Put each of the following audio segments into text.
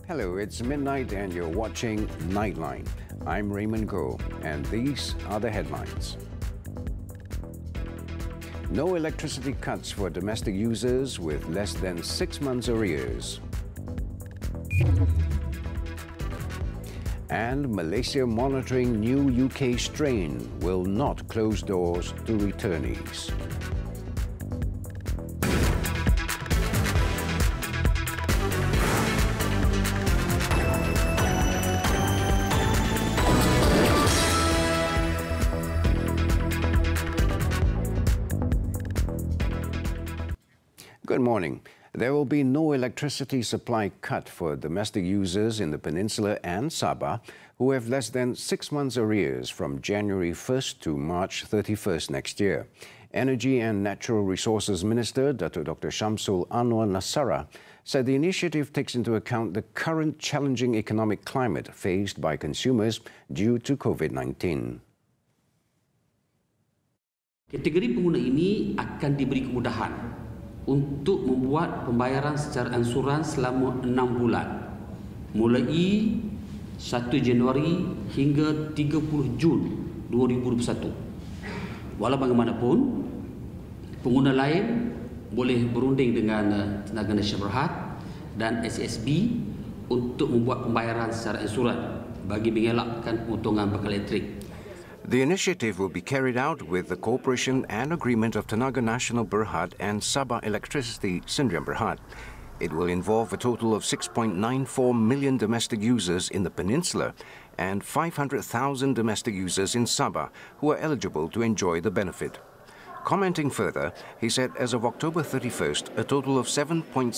Hello, it's midnight and you're watching Nightline. I'm Raymond, and these are the headlines. No electricity cuts for domestic users with less than 6 months arrears. And Malaysia monitoring new UK strain will not close doors to returnees. Good morning. There will be no electricity supply cut for domestic users in the Peninsula and Sabah who have less than 6 months arrears from January 1st to March 31st next year. Energy and Natural Resources Minister Dr. Shamsul Anwar Nasara said the initiative takes into account the current challenging economic climate faced by consumers due to COVID-19. Kategori pengguna ini akan diberi kemudahan untuk membuat pembayaran secara ansuran selama 6 bulan mulai 1 Januari hingga 30 Jun 2021. Walau bagaimanapun, pengguna lain boleh berunding dengan Tenaga Nasional Berhad dan SSB untuk membuat pembayaran secara ansuran bagi mengelakkan pemotongan bakal elektrik. The initiative will be carried out with the cooperation and agreement of Tenaga Nasional Berhad and Sabah Electricity Sdn Berhad. It will involve a total of 6.94 million domestic users in the peninsula and 500,000 domestic users in Sabah who are eligible to enjoy the benefit. Commenting further, he said as of October 31st, a total of 7.66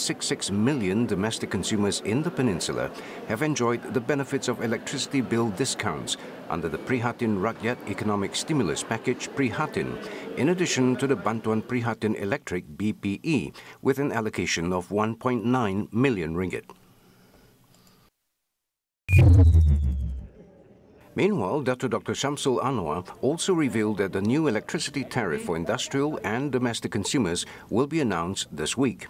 million domestic consumers in the peninsula have enjoyed the benefits of electricity bill discounts under the Prihatin Rakyat Economic Stimulus Package Prihatin, in addition to the Bantuan Prihatin Electric BPE, with an allocation of 1.9 million ringgit. Meanwhile, Dr. Shamsul Anwar also revealed that the new electricity tariff for industrial and domestic consumers will be announced this week.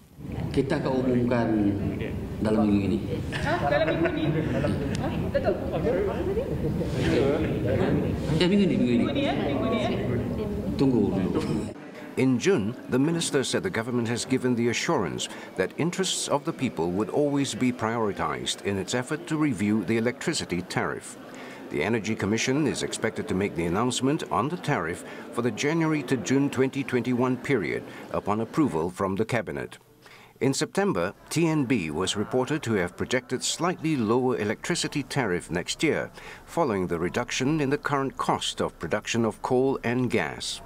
Kita akan umumkan dalam minggu ini. Dalam minggu ini? Betul. Minggu ini. Tunggu dulu. In June, the minister said the government has given the assurance that interests of the people would always be prioritized in its effort to review the electricity tariff. The Energy Commission is expected to make the announcement on the tariff for the January to June 2021 period upon approval from the Cabinet. In September, TNB was reported to have projected slightly lower electricity tariff next year, following the reduction in the current cost of production of coal and gas.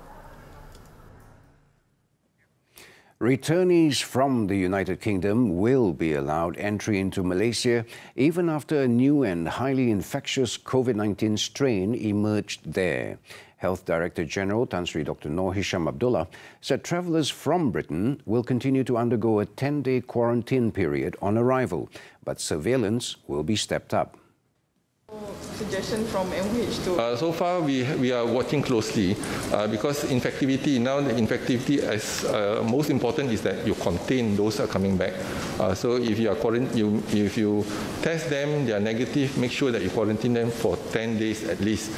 Returnees from the United Kingdom will be allowed entry into Malaysia even after a new and highly infectious COVID-19 strain emerged there. Health Director General Tan Sri Dr. Noor Hisham Abdullah said travellers from Britain will continue to undergo a 10-day quarantine period on arrival, but surveillance will be stepped up. Suggestion from MH to so far we are watching closely because infectivity, now the infectivity is most important is that you contain those are coming back. So if you are if you test them, they are negative, make sure that you quarantine them for 10 days at least.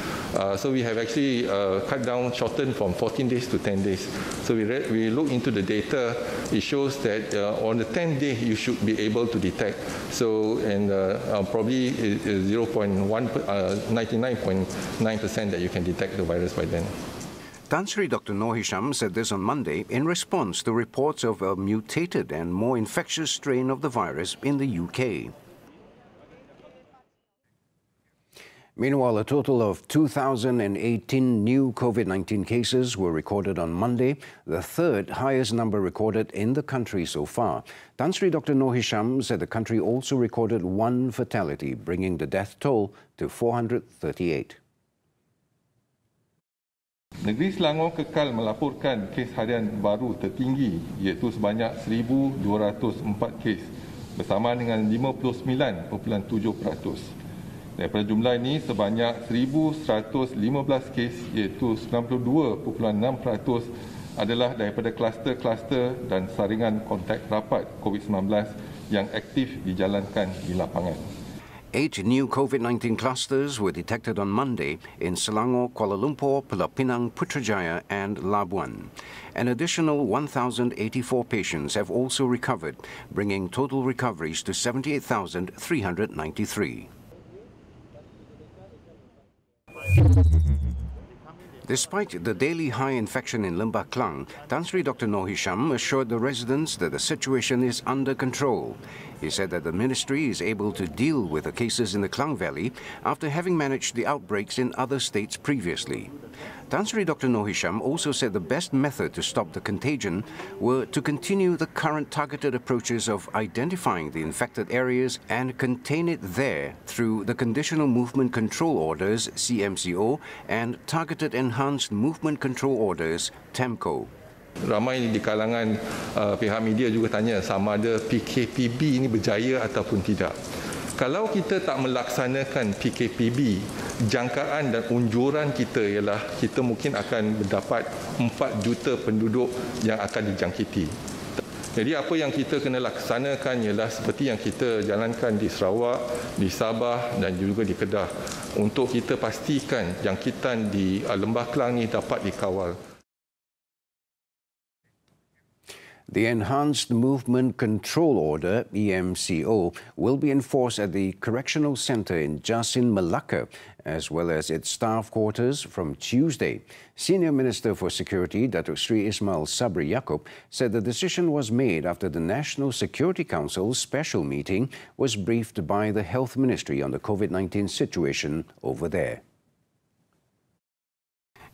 So we have actually cut down, shortened from 14 days to 10 days. So we look into the data, it shows that on the 10th day you should be able to detect. So and probably 99.9% that you can detect the virus by then. Tan Sri Dr. Noor Hisham said this on Monday in response to reports of a mutated and more infectious strain of the virus in the UK. Meanwhile, a total of 2,018 new COVID-19 cases were recorded on Monday, the third highest number recorded in the country so far. Tan Sri Dr. Noor Hisham said the country also recorded one fatality, bringing the death toll to 438. Negeri Selangor kekal melaporkan kes harian baru tertinggi iaitu sebanyak 1,204 kes bersama dengan 59.7%. Daripada jumlah ini, sebanyak 1,115 kes iaitu 92.6% adalah daripada kluster-kluster dan saringan kontak rapat COVID-19 yang aktif dijalankan di lapangan. 8 new COVID-19 clusters were detected on Monday in Selangor, Kuala Lumpur, Pulau Pinang, Putrajaya and Labuan. An additional 1,084 patients have also recovered, bringing total recoveries to 78,393. Despite the daily high infection in Lembah Klang, Tan Sri Dr. Noor Hisham assured the residents that the situation is under control. He said that the ministry is able to deal with the cases in the Klang Valley after having managed the outbreaks in other states previously. Tan Sri Dr. Noor Hisham also said the best method to stop the contagion were to continue the current targeted approaches of identifying the infected areas and contain it there through the Conditional Movement Control Orders, CMCO, and Targeted Enhanced Movement Control Orders, TEMCO. Ramai di kalangan pihak media juga tanya sama ada PKPB ini berjaya ataupun tidak. Kalau kita tak melaksanakan PKPB, jangkaan dan unjuran kita ialah kita mungkin akan mendapat 4 juta penduduk yang akan dijangkiti. Jadi apa yang kita kena laksanakan ialah seperti yang kita jalankan di Sarawak, di Sabah dan juga di Kedah untuk kita pastikan jangkitan di Lembah Klang ini dapat dikawal. The Enhanced Movement Control Order, EMCO, will be enforced at the Correctional Centre in Jasin, Malacca, as well as its staff quarters from Tuesday. Senior Minister for Security, Datuk Sri Ismail Sabri Yaakob, said the decision was made after the National Security Council's special meeting was briefed by the Health Ministry on the COVID-19 situation over there.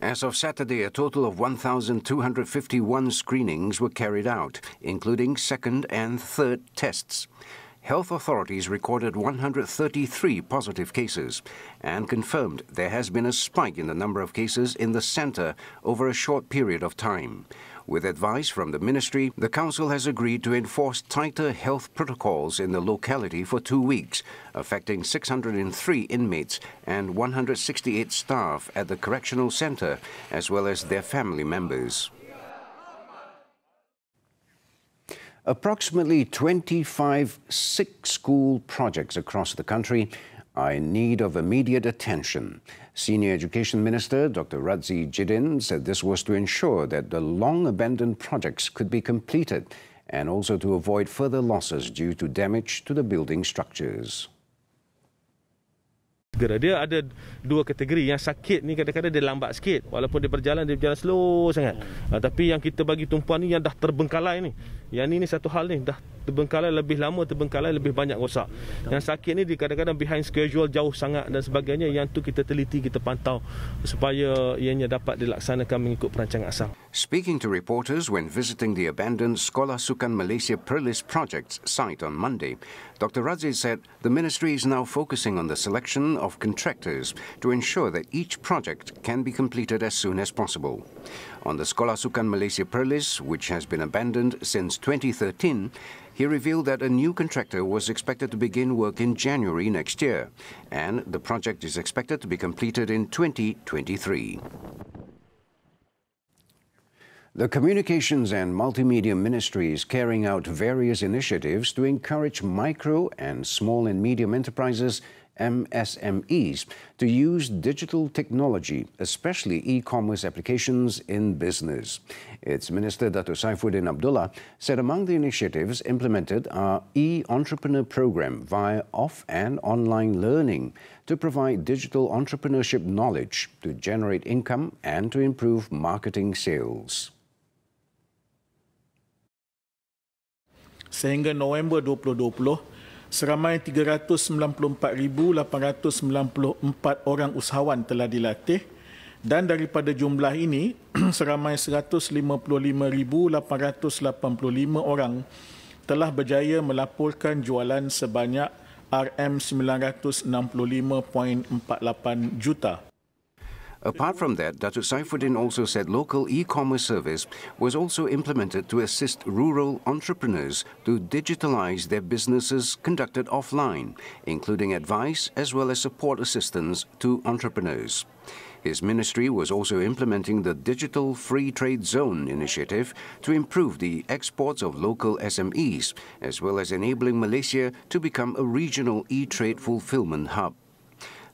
As of Saturday, a total of 1,251 screenings were carried out, including second and third tests. Health authorities recorded 133 positive cases and confirmed there has been a spike in the number of cases in the centre over a short period of time. With advice from the ministry, the council has agreed to enforce tighter health protocols in the locality for 2 weeks, affecting 603 inmates and 168 staff at the correctional centre, as well as their family members. Approximately 25 sick school projects across the country are in need of immediate attention. Senior Education Minister Dr. Radzi said this was to ensure that the long-abandoned projects could be completed and also to avoid further losses due to damage to the building structures. Dia ada 2 kategori. Yang sakit ni kadang-kadang dia lambat sikit. Walaupun dia berjalan slow sangat. Tapi yang kita bagi tumpuan ni yang dah terbengkalai ni. Yang ni satu hal ni. Dah terbengkalai lebih lama, terbengkalai lebih banyak rosak. Yang sakit ni kadang-kadang behind schedule jauh sangat dan sebagainya. Yang tu kita teliti, kita pantau supaya ianya dapat dilaksanakan mengikut perancangan asal. Speaking to reporters when visiting the abandoned Sekolah Sukan Malaysia Perlis project's site on Monday, Dr. Radzi said the ministry is now focusing on the selection of contractors to ensure that each project can be completed as soon as possible. On the Sekolah Sukan Malaysia Perlis, which has been abandoned since 2013, he revealed that a new contractor was expected to begin work in January next year, and the project is expected to be completed in 2023. The Communications and Multimedia Ministry is carrying out various initiatives to encourage micro and small and medium enterprises, MSMEs, to use digital technology, especially e-commerce applications in business. Its Minister Datuk Saifuddin Abdullah said among the initiatives implemented are e-entrepreneur program via off and online learning to provide digital entrepreneurship knowledge to generate income and to improve marketing sales. Sehingga November 2020, seramai 394,894 orang usahawan telah dilatih dan daripada jumlah ini, seramai 155,885 orang telah berjaya melaporkan jualan sebanyak RM965.48 juta. Apart from that, Datuk Saifuddin also said local e-commerce service was also implemented to assist rural entrepreneurs to digitalize their businesses conducted offline, including advice as well as support assistance to entrepreneurs. His ministry was also implementing the Digital Free Trade Zone initiative to improve the exports of local SMEs, as well as enabling Malaysia to become a regional e-trade fulfillment hub.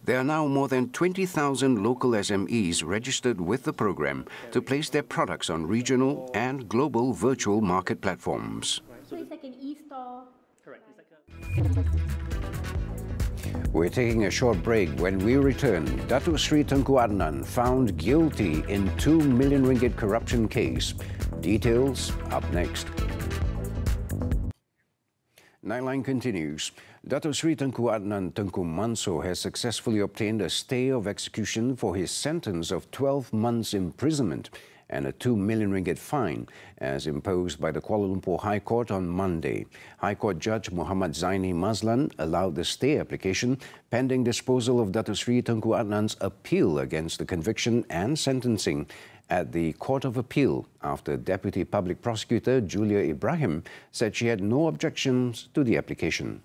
There are now more than 20,000 local SMEs registered with the program to place their products on regional and global virtual market platforms. So it's like an e-store. Correct. We're taking a short break. When we return, Datuk Sri Tengku Adnan found guilty in 2 million ringgit corruption case. Details up next. Nightline continues. Datuk Sri Tengku Adnan Tengku Mansor has successfully obtained a stay of execution for his sentence of 12 months imprisonment and a 2 million ringgit fine, as imposed by the Kuala Lumpur High Court on Monday. High Court Judge Muhammad Zaini Mazlan allowed the stay application pending disposal of Datuk Sri Tengku Adnan's appeal against the conviction and sentencing at the Court of Appeal after Deputy Public Prosecutor Julia Ibrahim said she had no objections to the application.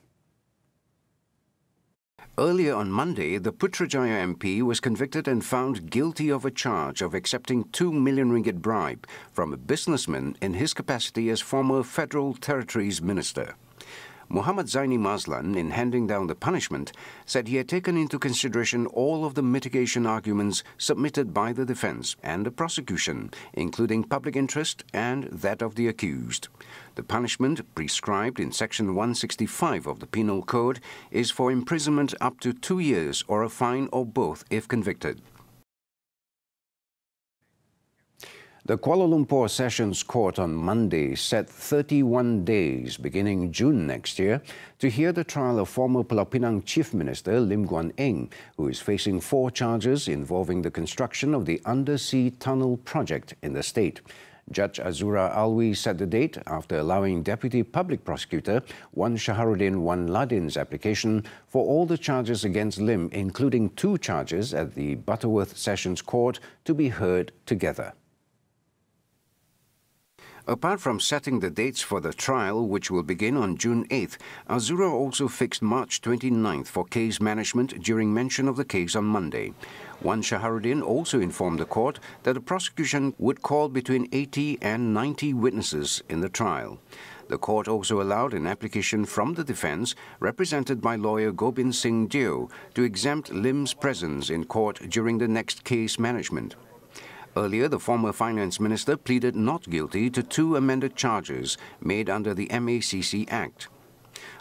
Earlier on Monday, the Putrajaya MP was convicted and found guilty of a charge of accepting 2 million ringgit bribe from a businessman in his capacity as former Federal Territories Minister. Muhammad Zaini Mazlan, in handing down the punishment, said he had taken into consideration all of the mitigation arguments submitted by the defence and the prosecution, including public interest and that of the accused. The punishment, prescribed in Section 165 of the Penal Code, is for imprisonment up to 2 years or a fine or both if convicted. The Kuala Lumpur Sessions Court on Monday set 31 days, beginning June next year, to hear the trial of former Pulau Pinang Chief Minister Lim Guan Eng, who is facing 4 charges involving the construction of the undersea tunnel project in the state. Judge Azura Alwi set the date after allowing Deputy Public Prosecutor Wan Shaharuddin Wan Ladin's application for all the charges against Lim, including 2 charges at the Butterworth Sessions Court, to be heard together. Apart from setting the dates for the trial, which will begin on June 8th, Azura also fixed March 29th for case management during mention of the case on Monday. Wan Shaharuddin also informed the court that the prosecution would call between 80 and 90 witnesses in the trial. The court also allowed an application from the defence, represented by lawyer Gobind Singh Deo, to exempt Lim's presence in court during the next case management. Earlier, the former finance minister pleaded not guilty to 2 amended charges made under the MACC Act.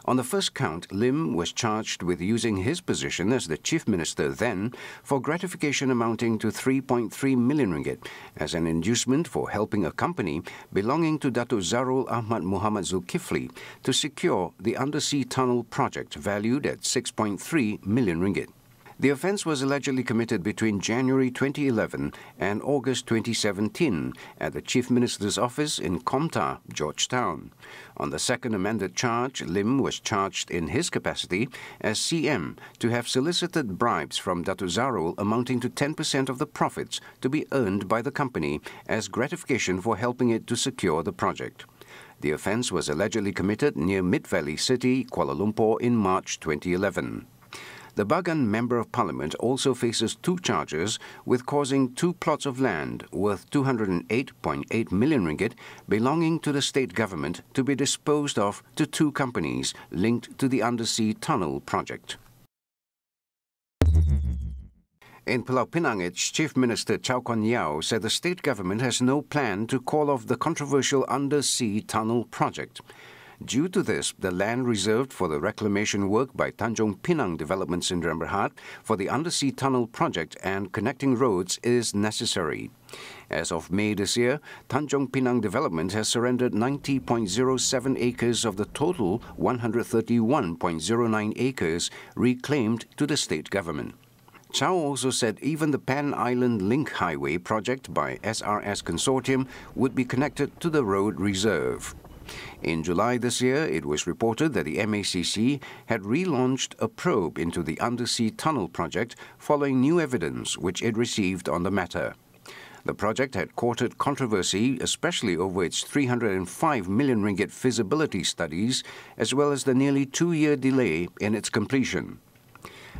On the first count, Lim was charged with using his position as the chief minister then for gratification amounting to 3.3 million ringgit as an inducement for helping a company belonging to Datuk Zarul Ahmad Muhammad Zulkifli to secure the undersea tunnel project valued at 6.3 million ringgit. The offence was allegedly committed between January 2011 and August 2017 at the Chief Minister's office in Komta, Georgetown. On the second amended charge, Lim was charged in his capacity as CM to have solicited bribes from Datuk Zarul amounting to 10% of the profits to be earned by the company as gratification for helping it to secure the project. The offence was allegedly committed near Mid Valley City, Kuala Lumpur in March 2011. The Bagan Member of Parliament also faces 2 charges with causing 2 plots of land worth 208.8 million ringgit belonging to the state government to be disposed of to 2 companies linked to the undersea tunnel project. In Pulau Pinang, its Chief Minister Chow Kon Yeow said the state government has no plan to call off the controversial undersea tunnel project. Due to this, the land reserved for the reclamation work by Tanjung Pinang Development Sdn Bhd for the undersea tunnel project and connecting roads is necessary. As of May this year, Tanjung Pinang Development has surrendered 90.07 acres of the total 131.09 acres reclaimed to the state government. Chow also said even the Pan Island Link Highway project by SRS Consortium would be connected to the road reserve. In July this year, it was reported that the MACC had relaunched a probe into the undersea tunnel project following new evidence which it received on the matter. The project had courted controversy, especially over its 305 million ringgit feasibility studies, as well as the nearly 2-year delay in its completion.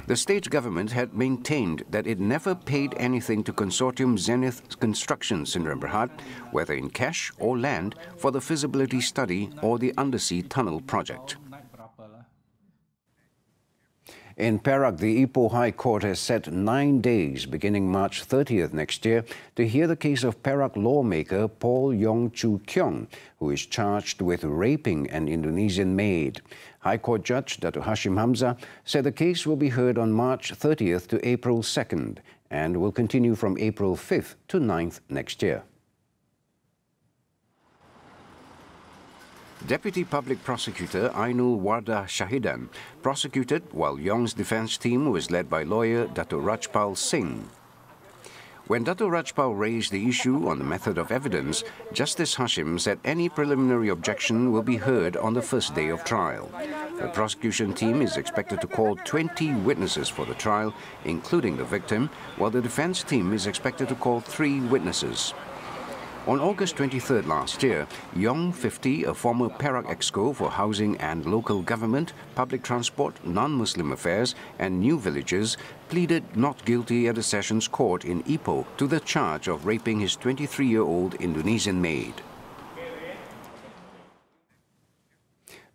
The state government had maintained that it never paid anything to Consortium Zenith Construction Sdn Bhd, whether in cash or land, for the feasibility study or the undersea tunnel project. In Perak, the Ipoh High Court has set 9 days, beginning March 30th next year, to hear the case of Perak lawmaker Paul Yong Chu Kyong, who is charged with raping an Indonesian maid. High Court Judge Dato Hashim Hamzah said the case will be heard on March 30th to April 2nd and will continue from April 5th to 9th next year. Deputy Public Prosecutor Ainul Wardah Shahidan prosecuted while Yong's defense team was led by lawyer Dato Rajpal Singh. When Dato Rajpal raised the issue on the method of evidence, Justice Hashim said any preliminary objection will be heard on the first day of trial. The prosecution team is expected to call 20 witnesses for the trial, including the victim, while the defense team is expected to call 3 witnesses. On August 23rd last year, Yong 50, a former Perak Exco for Housing and Local Government, Public Transport, Non-Muslim Affairs and New Villages, pleaded not guilty at a sessions court in Ipoh to the charge of raping his 23-year-old Indonesian maid.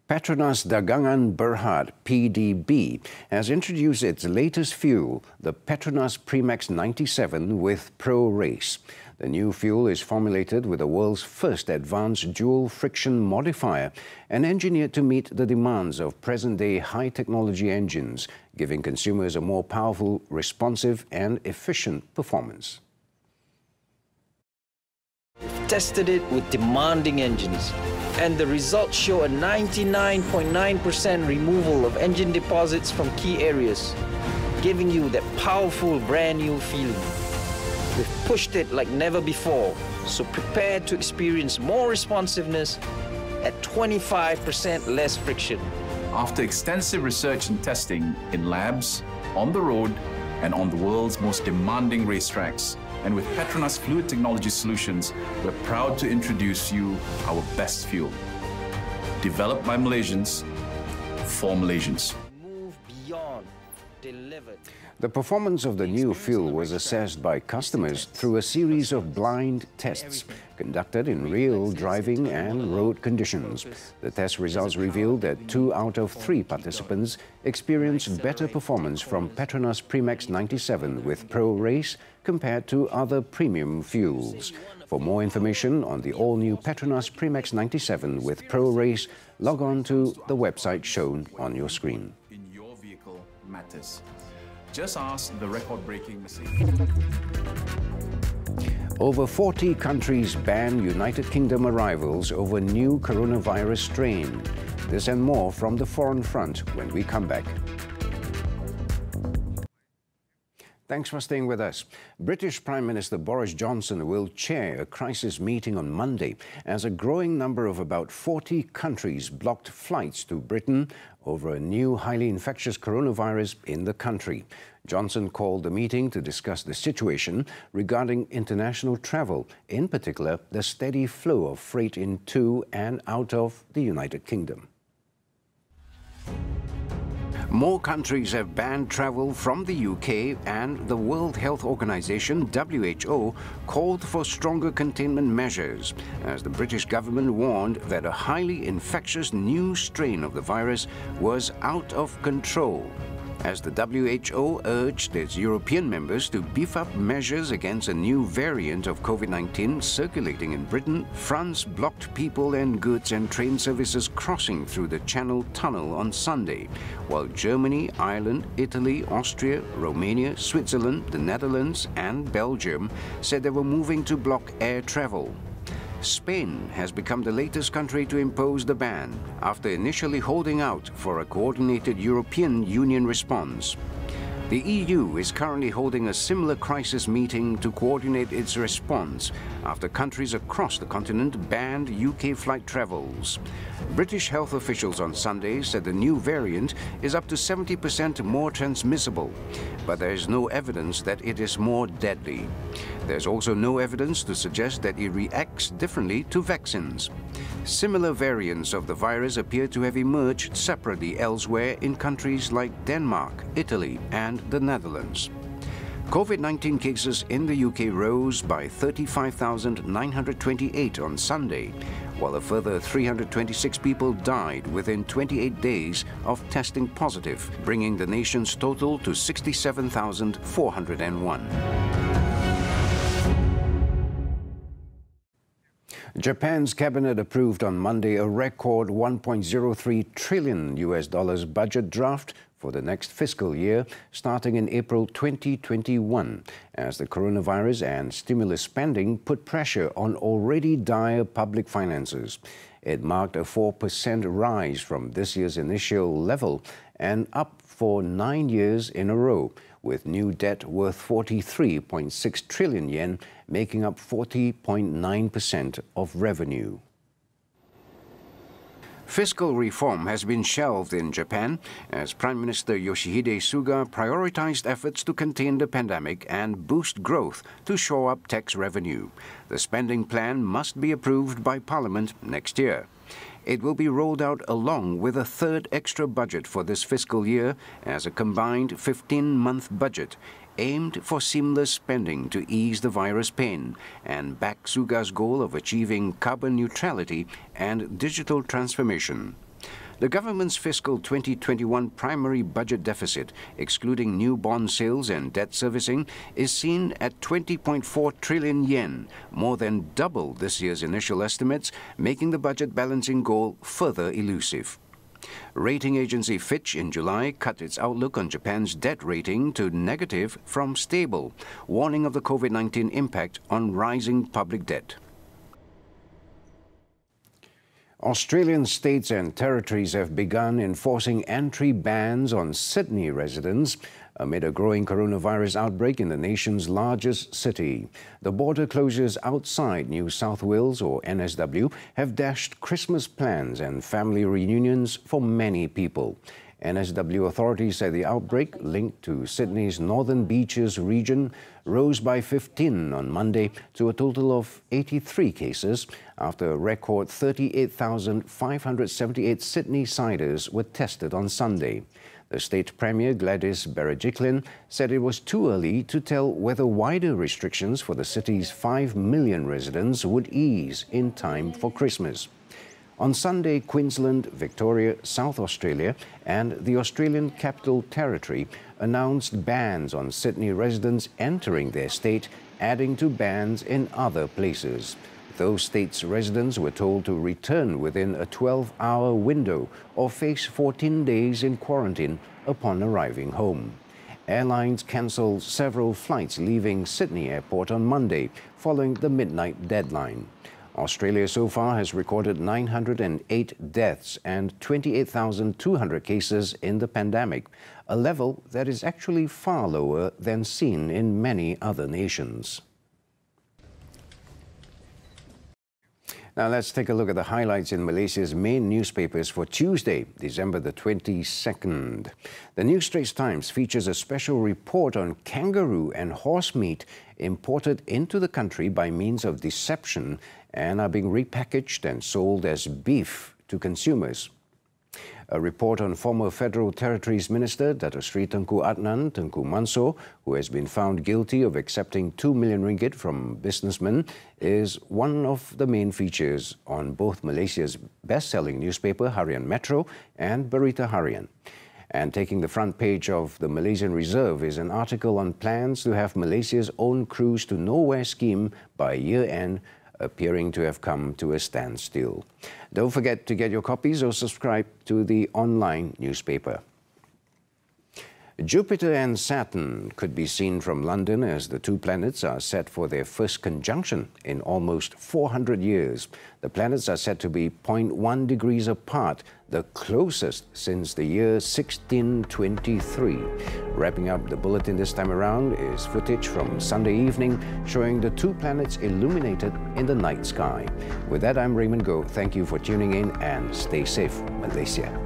Petronas Dagangan Berhad, PDB, has introduced its latest fuel, the Petronas Primax 97 with Pro Race. The new fuel is formulated with the world's first advanced dual friction modifier and engineered to meet the demands of present-day high-technology engines, giving consumers a more powerful, responsive and efficient performance. We've tested it with demanding engines, and the results show a 99.9% removal of engine deposits from key areas, giving you that powerful brand-new feeling. We've pushed it like never before, so prepare to experience more responsiveness at 25% less friction. After extensive research and testing in labs, on the road, and on the world's most demanding racetracks, and with Petronas Fluid Technology Solutions, we're proud to introduce you our best fuel. Developed by Malaysians, for Malaysians. Move beyond, delivered. The performance of the new fuel was assessed by customers through a series of blind tests conducted in real driving and road conditions. The test results revealed that 2 out of 3 participants experienced better performance from Petronas Primax 97 with Pro Race compared to other premium fuels. For more information on the all-new Petronas Primax 97 with Pro Race, log on to the website shown on your screen. In your vehicle matters. Just ask the record-breaking Mercedes. Over 40 countries ban United Kingdom arrivals over new coronavirus strain. This and more from the Foreign Front when we come back. Thanks for staying with us. British Prime Minister Boris Johnson will chair a crisis meeting on Monday as a growing number of about 40 countries blocked flights to Britain over a new highly infectious coronavirus in the country. Johnson called the meeting to discuss the situation regarding international travel, in particular the steady flow of freight into and out of the United Kingdom. More countries have banned travel from the UK, and the World Health Organization, WHO, called for stronger containment measures as the British government warned that a highly infectious new strain of the virus was out of control. As the WHO urged its European members to beef up measures against a new variant of COVID-19 circulating in Britain, France blocked people and goods and train services crossing through the Channel Tunnel on Sunday, while Germany, Ireland, Italy, Austria, Romania, Switzerland, the Netherlands and Belgium said they were moving to block air travel. Spain has become the latest country to impose the ban after initially holding out for a coordinated European Union response. The EU is currently holding a similar crisis meeting to coordinate its response after countries across the continent banned UK flight travels. British health officials on Sunday said the new variant is up to 70% more transmissible, but there is no evidence that it is more deadly. There's also no evidence to suggest that it reacts differently to vaccines. Similar variants of the virus appear to have emerged separately elsewhere in countries like Denmark, Italy, and the Netherlands. COVID-19 cases in the UK rose by 35,928 on Sunday, while a further 326 people died within 28 days of testing positive, bringing the nation's total to 67,401. Japan's cabinet approved on Monday a record $1.03 trillion budget draft for the next fiscal year, starting in April 2021, as the coronavirus and stimulus spending put pressure on already dire public finances. It marked a 4% rise from this year's initial level and up for 9 years in a row, with new debt worth 43.6 trillion yen, making up 40.9% of revenue. Fiscal reform has been shelved in Japan as Prime Minister Yoshihide Suga prioritized efforts to contain the pandemic and boost growth to shore up tax revenue. The spending plan must be approved by Parliament next year. It will be rolled out along with a third extra budget for this fiscal year as a combined 15-month budget aimed for seamless spending to ease the virus pain and back Suga's goal of achieving carbon neutrality and digital transformation. The government's fiscal 2021 primary budget deficit, excluding new bond sales and debt servicing, is seen at 20.4 trillion yen, more than double this year's initial estimates, making the budget balancing goal further elusive. Rating agency Fitch in July cut its outlook on Japan's debt rating to negative from stable, warning of the COVID-19 impact on rising public debt. Australian states and territories have begun enforcing entry bans on Sydney residents amid a growing coronavirus outbreak in the nation's largest city. The border closures outside New South Wales, or NSW, have dashed Christmas plans and family reunions for many people. NSW authorities say the outbreak, linked to Sydney's Northern Beaches region, rose by 15 on Monday to a total of 83 cases after a record 38,578 Sydney-siders were tested on Sunday. The state premier, Gladys Berejiklian, said it was too early to tell whether wider restrictions for the city's 5 million residents would ease in time for Christmas. On Sunday, Queensland, Victoria, South Australia and the Australian Capital Territory announced bans on Sydney residents entering their state, adding to bans in other places. Those states' residents were told to return within a 12-hour window or face 14 days in quarantine upon arriving home. Airlines cancelled several flights leaving Sydney Airport on Monday, following the midnight deadline. Australia so far has recorded 908 deaths and 28,200 cases in the pandemic, a level that is actually far lower than seen in many other nations. Now let's take a look at the highlights in Malaysia's main newspapers for Tuesday, December the 22nd. The New Straits Times features a special report on kangaroo and horse meat imported into the country by means of deception and are being repackaged and sold as beef to consumers. A report on former Federal Territories Minister Dato Sri Tengku Adnan Tengku Mansor, who has been found guilty of accepting 2 million ringgit from businessmen, is one of the main features on both Malaysia's best-selling newspaper Harian Metro and Berita Harian. And taking the front page of the Malaysian Reserve is an article on plans to have Malaysia's own cruise to nowhere scheme by year-end, appearing to have come to a standstill. Don't forget to get your copies or subscribe to the online newspaper. Jupiter and Saturn could be seen from London as the two planets are set for their first conjunction in almost 400 years. The planets are said to be 0.1 degrees apart, the closest since the year 1623. Wrapping up the bulletin this time around is footage from Sunday evening showing the two planets illuminated in the night sky. With that, I'm Raymond Go. Thank you for tuning in and stay safe, Malaysia.